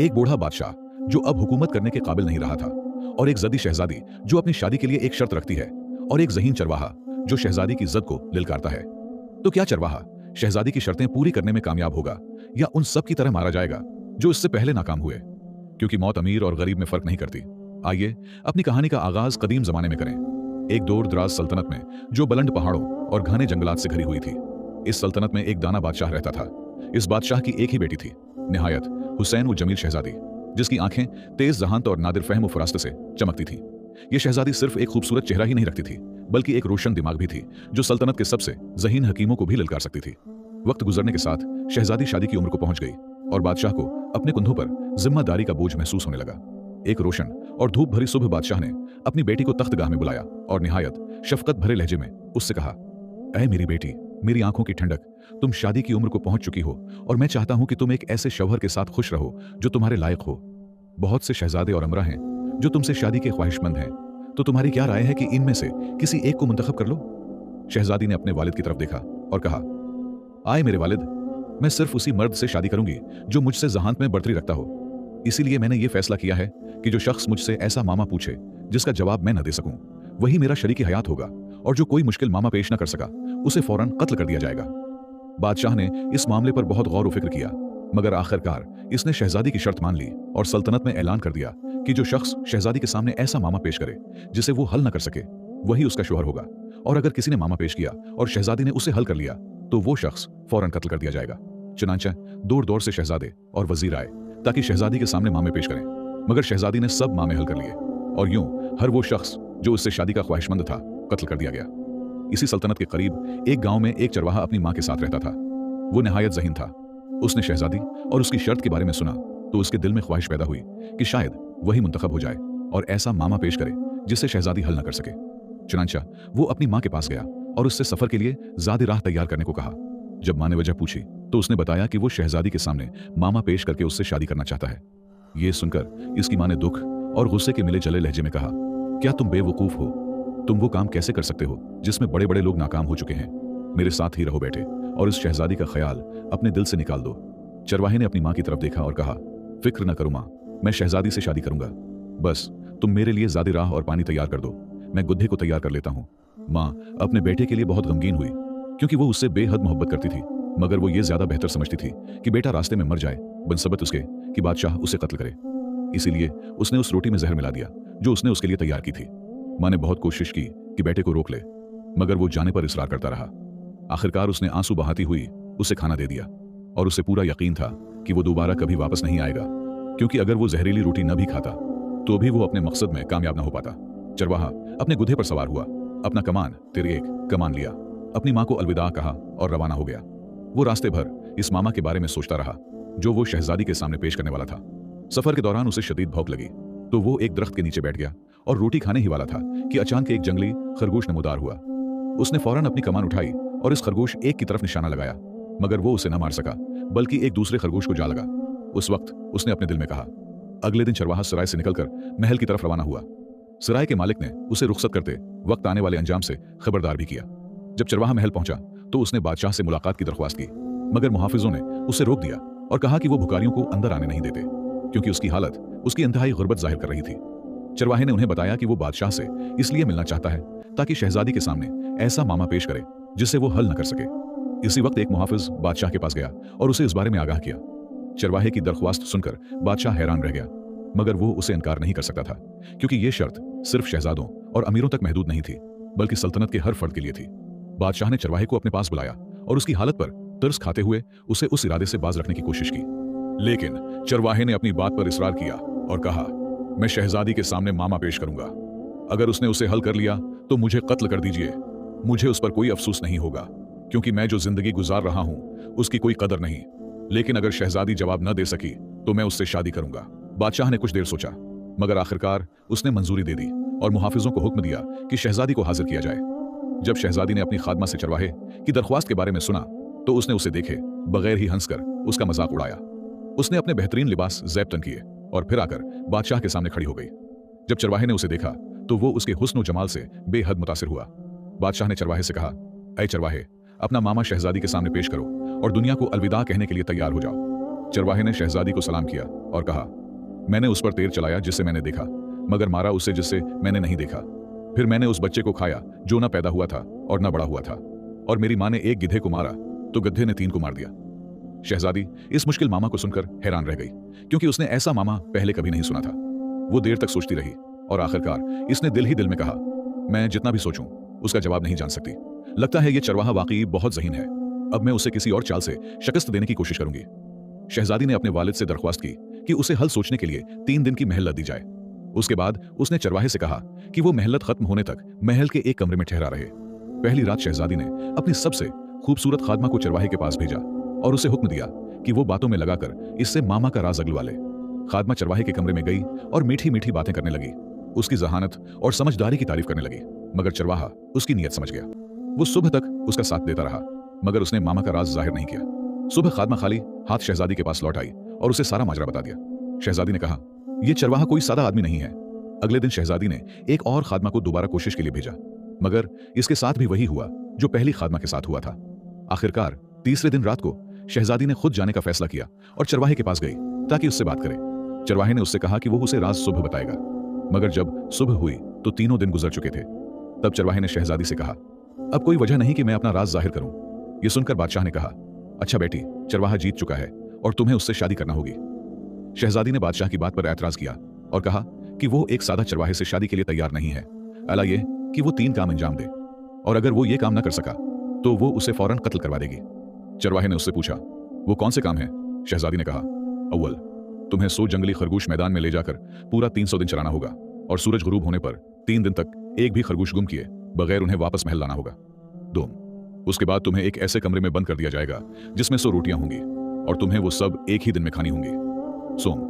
एक बूढ़ा बादशाह जो अब हुकूमत करने के काबिल नहीं रहा था, और एक जदी शहजादी जो अपनी शादी के लिए एक शर्त रखती है, और एक ज़हीन चरवाहा जो शहजादी की जिद को लिलकारता है। तो क्या चरवाहा शहजादी की शर्तें पूरी करने में कामयाब होगा, या उन सब की तरह मारा जाएगा जो इससे पहले नाकाम हुए? क्योंकि मौत अमीर और गरीब में फर्क नहीं करती। आइए अपनी कहानी का आगाज कदीम जमाने में करें, एक दूर दराज सल्तनत में जो बुलंद पहाड़ों और घने जंगलात से घिरी हुई थी। इस सल्तनत में एक दाना बादशाह रहता था। इस बादशाह की एक ही बेटी थी, निहायत हुसैन व जमील शहजादी, जिसकी आंखें तेज जहानत और नादिर फहम व फरास्त से चमकती थीं। ये शहजादी सिर्फ एक खूबसूरत चेहरा ही नहीं रखती थी, बल्कि एक रोशन दिमाग भी थी जो सल्तनत के सबसे ज़हीन हकीमों को भी ललकार सकती थी। वक्त गुजरने के साथ शहजादी शादी की उम्र को पहुंच गई, और बादशाह को अपने कंधों पर जिम्मेदारी का बोझ महसूस होने लगा। एक रोशन और धूप भरी सुबह बादशाह ने अपनी बेटी को तख्तगाह में बुलाया और निहायत शफकत भरे लहजे में उससे कहा, ऐ मेरी बेटी, मेरी आंखों की ठंडक, तुम शादी की उम्र को पहुंच चुकी हो, और मैं चाहता हूं कि तुम एक ऐसे शौहर के साथ खुश रहो जो तुम्हारे लायक हो। बहुत से शहजादे और अमरा हैं जो तुमसे शादी के ख्वाहिशमंद हैं, तो तुम्हारी क्या राय है कि इनमें से किसी एक को मुंतखब कर लो? शहजादी ने अपने वालिद की तरफ देखा और कहा, आए मेरे वालिद, मैं सिर्फ उसी मर्द से शादी करूंगी जो मुझसे जहानत में बढ़तरी रखता हो। इसीलिए मैंने ये फैसला किया है कि जो शख्स मुझसे ऐसा मामा पूछे जिसका जवाब मैं न दे सकूं, वही मेरा शरीक हयात होगा, और जो कोई मुश्किल मामा पेश न कर सका उसे फौरन कत्ल कर दिया जाएगा। बादशाह ने इस मामले पर बहुत गौर व फिक्र किया, मगर आखिरकार इसने शहजादी की शर्त मान ली और सल्तनत में ऐलान कर दिया कि जो शख्स शहजादी के सामने ऐसा मामा पेश करे जिसे वो हल न कर सके, वही उसका शौहर होगा, और अगर किसी ने मामा पेश किया और शहजादी ने उसे हल कर लिया तो वो शख्स फौरन कत्ल कर दिया जाएगा। चुनांचे दूर दौर से शहजादे और वजीर आए ताकि शहजादी के सामने मामे पेश करें, मगर शहजादी ने सब मामे हल कर लिए, और यूं हर वो शख्स जो उससे शादी का ख्वाहिशमंद था कत्ल कर दिया गया। इसी सल्तनत के करीब एक गांव में एक चरवाहा अपनी मां के साथ रहता था। वो निहायत ज़हीन था। उसने शहजादी और उसकी शर्त के बारे में सुना तो उसके दिल में ख्वाहिश पैदा हुई कि शायद वही मुंतखब हो जाए और ऐसा मामा पेश करे जिससे शहजादी हल न कर सके। चुनांचा वो अपनी मां के पास गया और उससे सफर के लिए ज़्यादा राह तैयार करने को कहा। जब मां ने वजह पूछी तो उसने बताया कि वो शहजादी के सामने मामा पेश करके उससे शादी करना चाहता है। ये सुनकर इसकी मां ने दुख और गुस्से के मिले जले लहजे में कहा, क्या तुम बेवकूफ हो? तुम वो काम कैसे कर सकते हो जिसमें बड़े बड़े लोग नाकाम हो चुके हैं? मेरे साथ ही रहो बेटे, और इस शहजादी का ख्याल अपने दिल से निकाल दो। चरवाहे ने अपनी मां की तरफ देखा और कहा, फिक्र न करो मां, मैं शहजादी से शादी करूंगा। बस तुम मेरे लिए ज़्यादा राह और पानी तैयार कर दो, मैं गुद्दे को तैयार कर लेता हूं। मां अपने बेटे के लिए बहुत गमगीन हुई, क्योंकि वो उससे बेहद मोहब्बत करती थी, मगर वो ये ज्यादा बेहतर समझती थी कि बेटा रास्ते में मर जाए बनस्बत उसके कि बादशाह उसे कत्ल करे। इसीलिए उसने उस रोटी में जहर मिला दिया जो उसने उसके लिए तैयार की थी। मां ने बहुत कोशिश की कि बेटे को रोक ले, मगर वो जाने पर इसरार करता रहा। आखिरकार उसने आंसू बहाती हुई उसे खाना दे दिया, और उसे पूरा यकीन था कि वो दोबारा कभी वापस नहीं आएगा, क्योंकि अगर वो जहरीली रोटी न भी खाता तो भी वो अपने मकसद में कामयाब न हो पाता। चरवाहा अपने गुद्धे पर सवार हुआ, अपना कमान तेरे एक कमान लिया, अपनी मां को अलविदा कहा और रवाना हो गया। वो रास्ते भर इस मामा के बारे में सोचता रहा जो वो शहजादी के सामने पेश करने वाला था। सफर के दौरान उसे शदीद भूख लगी, तो वो एक दरख्त के नीचे बैठ गया और रोटी खाने ही वाला था कि अचानक एक जंगली खरगोश नमूदार हुआ। उसने फौरन अपनी कमान उठाई और इस खरगोश एक की तरफ निशाना लगाया, मगर वो उसे न मार सका, बल्कि एक दूसरे खरगोश को जा लगा। उस वक्त उसने अपने दिल में कहा। अगले दिन चरवाहा सराय से निकलकर महल की तरफ रवाना हुआ। सराय के मालिक ने उसे रुखसत करते वक्त आने वाले अंजाम से खबरदार भी किया। जब चरवाहा महल पहुंचा तो उसने बादशाह से मुलाकात की दरख्वास्त की, मगर मुहाफिजों ने उसे रोक दिया और कहा कि वो भिखारियों को अंदर आने नहीं देते, क्योंकि उसकी हालत उसकी इंतहाई गुर्बत जाहिर कर रही थी। चरवाहे ने उन्हें बताया कि वो बादशाह से इसलिए मिलना चाहता है ताकि शहजादी के सामने ऐसा मामा पेश करे जिससे वो हल न कर सके। इसी वक्त एक मुहाफिज बादशाह के पास गया और उसे इस बारे में आगाह किया। चरवाहे की दरख्वास्त सुनकर बादशाह हैरान रह गया, मगर वो उसे इनकार नहीं कर सकता था, क्योंकि ये शर्त सिर्फ शहजादों और अमीरों तक महदूद नहीं थी, बल्कि सल्तनत के हर फर्द के लिए थी। बादशाह ने चरवाहे को अपने पास बुलाया और उसकी हालत पर तरस खाते हुए उसे उस इरादे से बाज रखने की कोशिश की, लेकिन चरवाहे ने अपनी बात पर इसरार किया और कहा, मैं शहजादी के सामने मामा पेश करूंगा। अगर उसने उसे हल कर लिया तो मुझे कत्ल कर दीजिए, मुझे उस पर कोई अफसोस नहीं होगा, क्योंकि मैं जो जिंदगी गुजार रहा हूं उसकी कोई कदर नहीं। लेकिन अगर शहजादी जवाब न दे सकी तो मैं उससे शादी करूंगा। बादशाह ने कुछ देर सोचा, मगर आखिरकार उसने मंजूरी दे दी और मुहाफिजों को हुक्म दिया कि शहजादी को हाजिर किया जाए। जब शहजादी ने अपनी खादमा से चरवाहे की दरख्वास्त के बारे में सुना तो उसने उसे देखे बगैर ही हंसकर उसका मजाक उड़ाया। उसने अपने बेहतरीन लिबास ज़ैब तन किए और फिर आकर बादशाह के सामने खड़ी हो गई। जब चरवाहे ने उसे देखा तो वो उसके हुस्न व जमाल से बेहद मुतासिर हुआ। बादशाह ने चरवाहे से कहा, ऐ चरवाहे, अपना मामा शहजादी के सामने पेश करो और दुनिया को अलविदा कहने के लिए तैयार हो जाओ। चरवाहे ने शहजादी को सलाम किया और कहा, मैंने उस पर तीर चलाया जिसे मैंने देखा, मगर मारा उसे जिसे मैंने नहीं देखा। फिर मैंने उस बच्चे को खाया जो ना पैदा हुआ था और ना बड़ा हुआ था। और मेरी माँ ने एक गिद्धे को मारा तो गधे ने 3 को मार दिया। शहजादी इस मुश्किल मामा को सुनकर हैरान रह गई, क्योंकि उसने ऐसा मामा पहले कभी नहीं सुना था। वो देर तक सोचती रही और आखिरकार इसने दिल ही दिल में कहा, मैं जितना भी सोचूं उसका जवाब नहीं जान सकती। लगता है ये चरवाहा वाकई बहुत ज़हीन है। अब मैं उसे किसी और चाल से शिकस्त देने की कोशिश करूंगी। शहजादी ने अपने वालिद से दरख्वास्त की कि उसे हल सोचने के लिए 3 दिन की मेहलत दी जाए। उसके बाद उसने चरवाहे से कहा कि वो मेहलत खत्म होने तक महल के एक कमरे में ठहरा रहे। पहली रात शहजादी ने अपनी सबसे खूबसूरत खादमा को चरवाहे के पास भेजा और उसे हुक्म दिया कि वो बातों में लगाकर इससे मामा का राज अगलवा ले। खादमा चरवाहे के कमरे में गई और मीठी मीठी बातें करने लगी, उसकी जहानत और समझदारी की तारीफ करने लगी। मगर चरवाहा उसकी नीयत समझ गया। वो सुबह तक उसका साथ देता रहा, मगर उसने मामा का राज जाहिर नहीं किया। सुबह खादमा खाली हाथ शहजादी के पास लौट आई और उसे सारा माजरा बता दिया। शहजादी ने कहा, यह चरवाहा कोई सादा आदमी नहीं है। अगले दिन शहजादी ने एक और खादमा को दोबारा कोशिश के लिए भेजा, मगर इसके साथ भी वही हुआ जो पहली खादमा के साथ हुआ था। आखिरकार तीसरे दिन रात को शहजादी ने खुद जाने का फैसला किया और चरवाहे के पास गई ताकि उससे बात करे। चरवाहे ने उससे कहा कि वो उसे राज सुबह बताएगा, मगर जब सुबह हुई तो 3 दिन गुजर चुके थे। तब चरवाहे ने शहजादी से कहा, अब कोई वजह नहीं कि मैं अपना राज जाहिर करूं। यह सुनकर बादशाह ने कहा, अच्छा बेटी, चरवाहा जीत चुका है और तुम्हें उससे शादी करना होगी। शहजादी ने बादशाह की बात पर ऐतराज किया और कहा कि वो एक सादा चरवाहे से शादी के लिए तैयार नहीं है, अला ये कि वो 3 काम अंजाम दे, और अगर वो ये काम न कर सका तो वो उसे फौरन कत्ल करवा देगी। चरवाहे ने उससे पूछा, वो कौन से काम है? शहजादी ने कहा, अव्वल, तुम्हें 100 जंगली खरगोश मैदान में ले जाकर पूरा 300 दिन चराना होगा और सूरज गुरूब होने पर 3 दिन तक एक भी खरगोश गुम किए बगैर उन्हें वापस महल लाना होगा। 2, उसके बाद तुम्हें एक ऐसे कमरे में बंद कर दिया जाएगा जिसमें 100 रोटियां होंगी और तुम्हें वो सब एक ही दिन में खानी होंगी। सोम,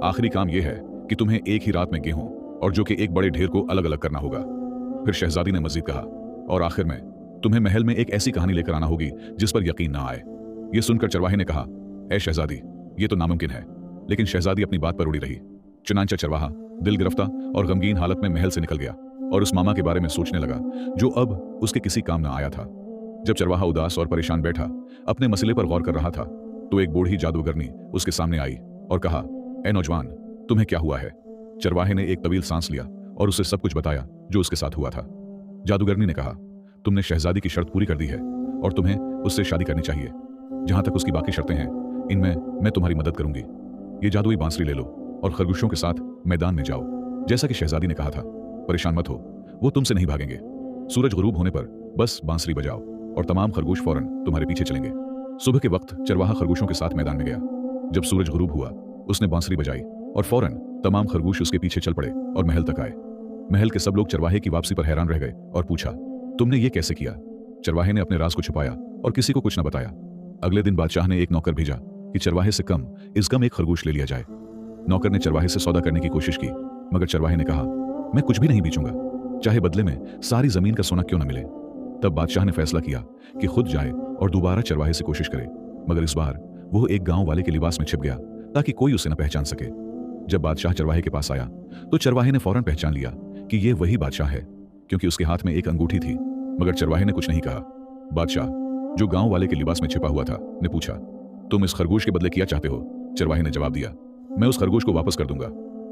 आखिरी काम यह है कि तुम्हें एक ही रात में गेहूं और जो कि एक बड़े ढेर को अलग अलग करना होगा। फिर शहजादी ने मजीद कहा, और आखिर में तुम्हें महल में एक ऐसी कहानी लेकर आना होगी जिस पर यकीन ना आए। यह सुनकर चरवाहे ने कहा, ऐ शहजादी, ये तो नामुमकिन है। लेकिन शहजादी अपनी बात पर उड़ी रही। चुनांचे चरवाहा दिल गिरफ्ता और गमगीन हालत में महल से निकल गया और उस मामा के बारे में सोचने लगा जो अब उसके किसी काम ना आया था। जब चरवाहा उदास और परेशान बैठा अपने मसले पर गौर कर रहा था तो एक बूढ़ी जादूगरनी उसके सामने आई और कहा, ए नौजवान, तुम्हें क्या हुआ है? चरवाहे ने एक तवील सांस लिया और उसे सब कुछ बताया जो उसके साथ हुआ था। जादूगरनी ने कहा, तुमने शहजादी की शर्त पूरी कर दी है और तुम्हें उससे शादी करनी चाहिए। जहां तक उसकी बाकी शर्तें हैं, इनमें मैं तुम्हारी मदद करूंगी। ये जादुई बांसुरी ले लो और खरगोशों के साथ मैदान में जाओ, जैसा कि शहजादी ने कहा था। परेशान मत हो, वो तुमसे नहीं भागेंगे। सूरज गुरूब होने पर बस बांसुरी बजाओ और तमाम खरगोश फौरन तुम्हारे पीछे चलेंगे। सुबह के वक्त चरवाहा खरगोशों के साथ मैदान में गया। जब सूरज गुरूब हुआ, उसने बांसुरी बजाई और फौरन तमाम खरगोश उसके पीछे चल पड़े और महल तक आए। महल के सब लोग चरवाहे की वापसी पर हैरान रह गए और पूछा, तुमने ये कैसे किया? चरवाहे ने अपने राज को छुपाया और किसी को कुछ न बताया। अगले दिन बादशाह ने एक नौकर भेजा कि चरवाहे से कम इस कम एक खरगोश ले लिया जाए। नौकर ने चरवाहे से सौदा करने की कोशिश की, मगर चरवाहे ने कहा, मैं कुछ भी नहीं बेचूंगा, चाहे बदले में सारी जमीन का सोना क्यों न मिले। तब बादशाह ने फैसला किया कि खुद जाए और दोबारा चरवाहे से कोशिश करे, मगर इस बार वो एक गांव वाले के लिबास में छिप गया ताकि कोई उसे न पहचान सके। जब बादशाह चरवाहे के पास आया तो चरवाहे ने फौरन पहचान लिया कि ये वही बादशाह है, क्योंकि उसके हाथ में एक अंगूठी थी। मगर चरवाहे ने कुछ नहीं कहा। बादशाह, जो गांव वाले के लिबास में छिपा हुआ था, ने पूछा, तुम इस खरगोश के बदले क्या चाहते हो? चरवाहे ने जवाब दिया, मैं उस खरगोश को वापस कर दूंगा।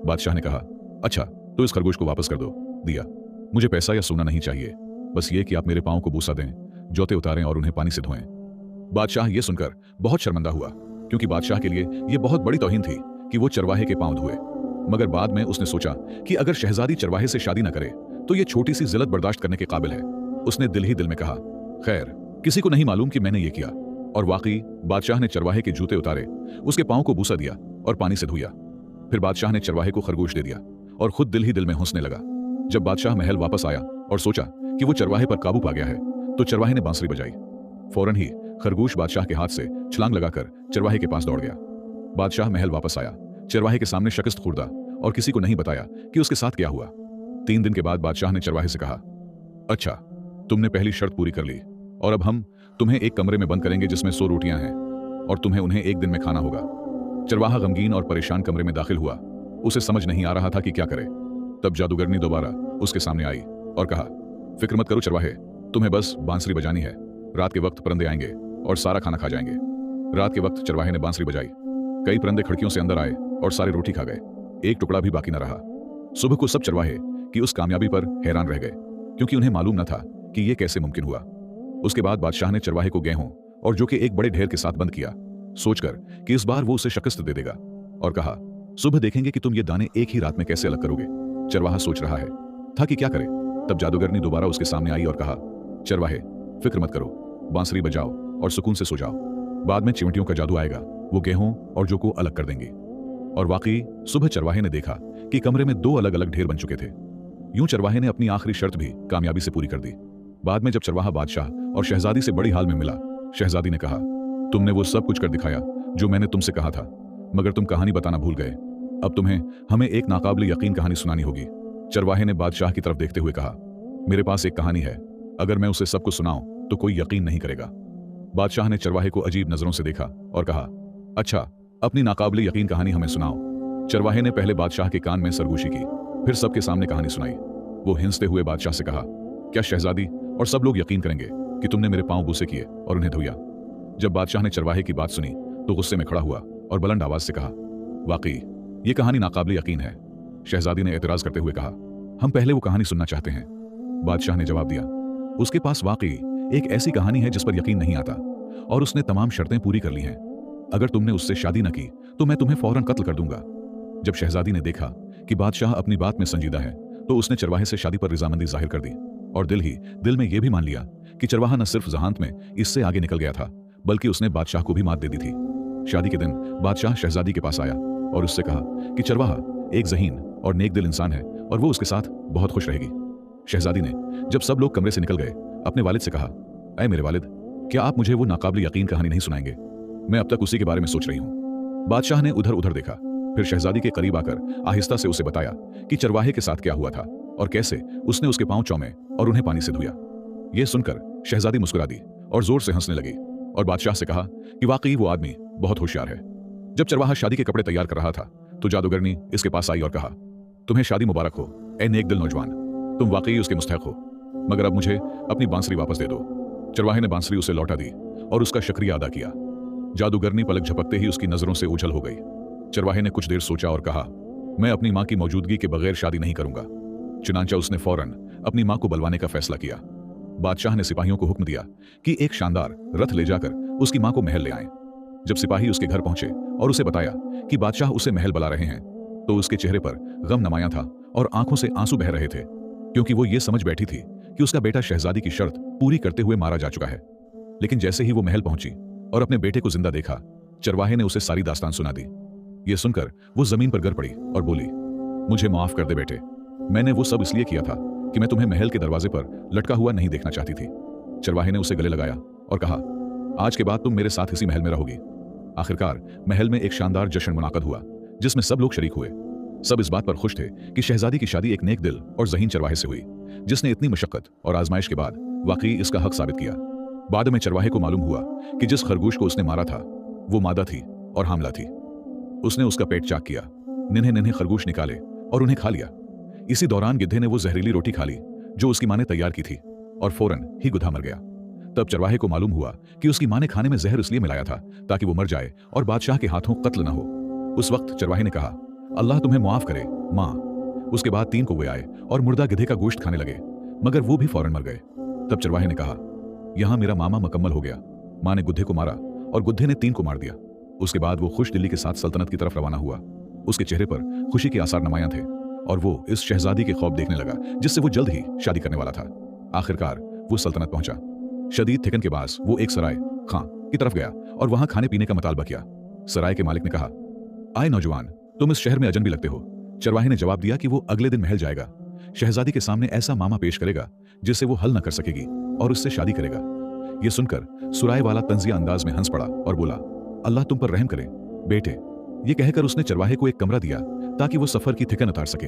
बादशाह ने कहा, अच्छा, तो इस खरगोश को वापस कर दो। दिया, मुझे पैसा या सोना नहीं चाहिए, बस ये कि आप मेरे पांव को बूसा दें, जोते उतारें और उन्हें पानी से धोएं। बादशाह ये सुनकर बहुत शर्मिंदा हुआ, क्योंकि बादशाह के लिए यह बहुत बड़ी तौहीन थी कि वो चरवाहे के पांव धोए। मगर बाद में उसने सोचा कि अगर शहजादी चरवाहे से शादी न करे तो ये छोटी सी जिल्लत बर्दाश्त करने के काबिल है। उसने दिल ही दिल में कहा, खैर, किसी को नहीं मालूम कि मैंने ये किया। और वाकई बादशाह ने चरवाहे के जूते उतारे, उसके पांव को बूसा दिया और पानी से धोया। फिर बादशाह ने चरवाहे को खरगोश दे दिया और खुद दिल ही दिल में हंसने लगा। जब बादशाह महल वापस आया और सोचा कि वो चरवाहे पर काबू पा गया है, तो चरवाहे ने बांसुरी बजाई। फौरन ही खरगोश बादशाह के हाथ से छलांग लगाकर चरवाहे के पास दौड़ गया। बादशाह महल वापस आया, चरवाहे के सामने शिकस्त खुर्दा और किसी को नहीं बताया कि उसके साथ क्या हुआ। 3 दिन के बाद बादशाह ने चरवाहे से कहा, अच्छा, तुमने पहली शर्त पूरी कर ली और अब हम तुम्हें एक कमरे में बंद करेंगे जिसमें 100 रोटियां हैं और तुम्हें उन्हें एक दिन में खाना होगा। चरवाहा गमगीन और परेशान कमरे में दाखिल हुआ। उसे समझ नहीं आ रहा था कि क्या करे। तब जादूगरनी दोबारा उसके सामने आई और कहा, फिक्र मत करो चरवाहे, तुम्हें बस बांसुरी बजानी है। रात के वक्त परिंदे आएंगे और सारा खाना खा जाएंगे। रात के वक्त चरवाहे ने बांसुरी बजाई। कई परिंदे खिड़कियों से अंदर आए और सारे रोटी खा गए, एक टुकड़ा भी बाकी न रहा। सुबह को सब चरवाहे की उस कामयाबी पर हैरान रह गए, क्योंकि उन्हें मालूम न था कि यह कैसे मुमकिन हुआ। उसके बाद बादशाह ने चरवाहे को गेहूं और जौ के एक बड़े ढेर के साथ बंद किया, सोचकर कि इस बार वो उसे शिकस्त दे देगा, और कहा, सुबह देखेंगे कि तुम ये दाने एक ही रात में कैसे अलग करोगे। चरवाहा सोच रहा है था कि क्या करे। तब जादूगरनी दोबारा उसके सामने आई और कहा, चरवाहे फिक्र मत करो, बांसुरी बजाओ और सुकून से सो जाओ। बाद में चिमटियों का जादू आएगा, वो गेहूं और जौ को अलग कर देंगे। और वाकई सुबह चरवाहे ने देखा कि कमरे में 2 अलग अलग ढेर बन चुके थे। यूं चरवाहे ने अपनी आखिरी शर्त भी कामयाबी से पूरी कर दी। बाद में जब चरवाहा बादशाह और शहजादी से बड़ी हाल में मिला, शहजादी ने कहा, तुमने वो सब कुछ कर दिखाया जो मैंने तुमसे कहा था, मगर तुम कहानी बताना भूल गए। अब तुम्हें हमें एक नाकाबिल यकीन कहानी सुनानी होगी। चरवाहे ने बादशाह की तरफ देखते हुए कहा, मेरे पास एक कहानी है, अगर मैं उसे सबको सुनाऊं तो कोई यकीन नहीं करेगा। बादशाह ने चरवाहे को अजीब नजरों से देखा और कहा, अच्छा, अपनी नाकाबिल यकीन कहानी हमें सुनाओ। चरवाहे ने पहले बादशाह के कान में सरगोशी की, फिर सबके सामने कहानी सुनाई। वो हिंसते हुए बादशाह से कहा, क्या शहजादी और सब लोग यकीन करेंगे कि तुमने मेरे पांव बूसे किए और उन्हें धोया? जब बादशाह ने चरवाहे की बात सुनी तो गुस्से में खड़ा हुआ और बुलंद आवाज से कहा, वाकई ये कहानी नाकाबिल यकीन है। शहजादी ने एतराज करते हुए कहा, हम पहले वो कहानी सुनना चाहते हैं। बादशाह ने जवाब दिया, उसके पास वाकई एक ऐसी कहानी है जिस पर यकीन नहीं आता, और उसने तमाम शर्तें पूरी कर ली हैं। अगर तुमने उससे शादी न की तो मैं तुम्हें फौरन कत्ल कर दूंगा। जब शहजादी ने देखा कि बादशाह अपनी बात में संजीदा है, तो उसने चरवाहे से शादी पर रजामंदी जाहिर कर दी, और दिल ही दिल में यह भी मान लिया कि चरवाहा न सिर्फ जहांत में इससे आगे निकल गया था, बल्कि उसने बादशाह को भी मात दे दी थी। शादी के दिन बादशाह शहजादी के पास आया और उससे कहा कि चरवाहा एक ज़हीन और नेक दिल इंसान है और वो उसके साथ बहुत खुश रहेगी। शहजादी ने जब सब लोग कमरे से निकल गए अपने वालिद से कहा, ऐ मेरे वालिद, क्या आप मुझे वो नाकाबिल यकीन कहानी नहीं सुनाएंगे? मैं अब तक उसी के बारे में सोच रही हूँ। बादशाह ने उधर उधर देखा, फिर शहजादी के करीब आकर आहिस्ता से उसे बताया कि चरवाहे के साथ क्या हुआ था और कैसे उसने उसके पांव चौमे और उन्हें पानी से धोया। यह सुनकर शहजादी मुस्कुरा दी और जोर से हंसने लगी, और बादशाह से कहा कि वाकई वो आदमी बहुत होशियार है। जब चरवाहा शादी के कपड़े तैयार कर रहा था तो जादूगरनी इसके पास आई और कहा, तुम्हें शादी मुबारक हो ए नेक दिल नौजवान, तुम वाकई उसके मुस्तहक हो, मगर अब मुझे अपनी बांसुरी वापस दे दो। चरवाहे ने बांसुरी उसे लौटा दी और उसका शुक्रिया अदा किया। जादूगरनी पलक झपकते ही उसकी नजरों से ओझल हो गई। चरवाहे ने कुछ देर सोचा और कहा, मैं अपनी मां की मौजूदगी के बगैर शादी नहीं करूंगा। चुनांचा उसने फौरन अपनी मां को बुलवाने का फैसला किया। बादशाह ने सिपाहियों को हुक्म दिया कि एक शानदार रथ ले जाकर उसकी मां को महल ले आएं। जब सिपाही उसके घर पहुंचे और उसे बताया कि बादशाह उसे महल बुला रहे हैं, तो उसके चेहरे पर गम नमाया था और आंखों से आंसू बह रहे थे, क्योंकि वो ये समझ बैठी थी कि उसका बेटा शहजादी की शर्त पूरी करते हुए मारा जा चुका है। लेकिन जैसे ही वो महल पहुंची और अपने बेटे को जिंदा देखा, चरवाहे ने उसे सारी दास्तान सुना दी। ये सुनकर वो जमीन पर गिर पड़ी और बोली, मुझे माफ कर दे बेटे, मैंने वो सब इसलिए किया था कि मैं तुम्हें महल के दरवाजे पर लटका हुआ नहीं देखना चाहती थी। चरवाहे ने उसे गले लगाया और कहा, आज के बाद तुम मेरे साथ इसी महल में रहोगी। आखिरकार महल में एक शानदार जश्न मुनाकद हुआ जिसमें सब लोग शरीक हुए। सब इस बात पर खुश थे कि शहजादी की शादी एक नेक दिल और ज़हीन चरवाहे से हुई, जिसने इतनी मशक्कत और आजमाइश के बाद वाकई इसका हक साबित किया। बाद में चरवाहे को मालूम हुआ कि जिस खरगोश को उसने मारा था वो मादा थी और हामला थी। उसने उसका पेट चाक किया, निन्हे निन्हे खरगोश निकाले और उन्हें खा लिया। इसी दौरान गिद्धे ने वो जहरीली रोटी खा ली जो उसकी मां ने तैयार की थी, और फौरन ही गुधा मर गया। तब चरवाहे को मालूम हुआ कि उसकी मां ने खाने में जहर इसलिए मिलाया था ताकि वो मर जाए और बादशाह के हाथों कत्ल न हो। उस वक्त चरवाहे ने कहा, अल्लाह तुम्हें मुआफ करे मां। उसके बाद 3 कौवे आए और मुर्दा गिधे का गोश्त खाने लगे, मगर वो भी फौरन मर गए। तब चरवाहे ने कहा, यहां मेरा मामा मुकम्मल हो गया। मां ने गुद्धे को मारा और गुद्धे ने 3 को मार दिया। उसके बाद वो खुश दिल्ली के साथ सल्तनत की तरफ रवाना हुआ। उसके चेहरे पर खुशी के आसार नुमायां थे और वो इस शहजादी के ख्वाब देखने लगा जिससे वो जल्द ही शादी करने वाला था। आखिरकार वो सल्तनत पहुंचा। शदीद थिकन के बाद वो एक सराय खां की तरफ गया और वहां खाने पीने का मुतालबा किया। सराय के मालिक ने कहा, आए नौजवान, तुम इस शहर में अजनबी लगते हो। चरवाहे ने जवाब दिया कि वो अगले दिन महल जाएगा, शहजादी के सामने ऐसा मामा पेश करेगा जिससे वो हल न कर सकेगी और उससे शादी करेगा। यह सुनकर सुराय वाला तंजिया अंदाज में हंस पड़ा और बोला, अल्लाह तुम पर रहम करे बेटे। ये कहकर उसने चरवाहे को एक कमरा दिया ताकि वो सफर की थिकन उतार सके।